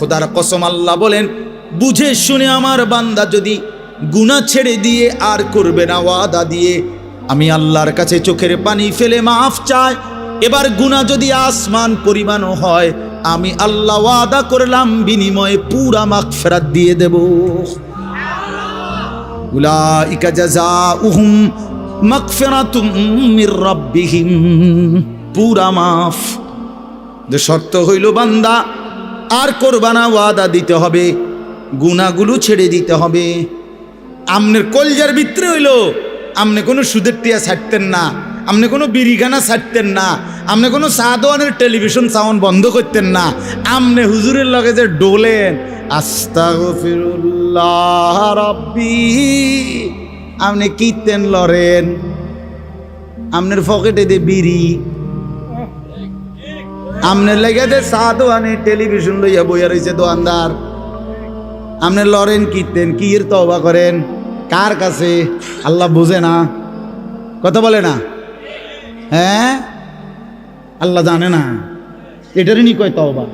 খোদার কসম আল্লাহ বলেন, বুঝে শুনে আমার বান্দা যদি গুনাহ ছেড়ে দিয়ে আর করবে না ওয়াদা দিয়ে, আমি আল্লাহর কাছে চোখের পানি ফেলে মাফ চাই। এবার গুনাহ যদি আসমান পরিমাণও হয়, আমি আল্লাহ ওয়াদা করলাম বিনিময়ে পুরা মাগফিরাত দিয়ে দেব। উলাইকা জাযাউহুম মাগফিরাতুম মির রাব্বিহিম, পুরা মাফ। যে শর্ত হইল বান্দা আর করবা না, ওয়াদা দিতে হবে, গুনাহগুলো ছেড়ে দিতে হবে। আমনের কলজার ভিতরে হইল আমনে কোনো সুদের টিয়া ছাড়তেন না, আমনে কোনো বিড়িখানা ছাড়তেন না, আমনে কোনো সাদওয়ানের টেলিভিশন সাউন্ড বন্ধ করতেন না। আমনে হুজুরের লগে যে ডোলেন আস্তাগফিরুল্লাহ রাব্বি, আমনে কীর্তেন লরেন, আমনের পকেটে দে বিড়ি, আমনের লেগে দে সাদওয়ানের টেলিভিশন লইয়া বইয়া রয়েছে দোয়ানদার, আমনে লরেন কীর্তেন, কির তওবা করেন কার কাছে? আল্লাহ বুঝে না? কথা বলে না? হ্যাঁ, আল্লাহ জানে না? এটারই নি কয় তওবা।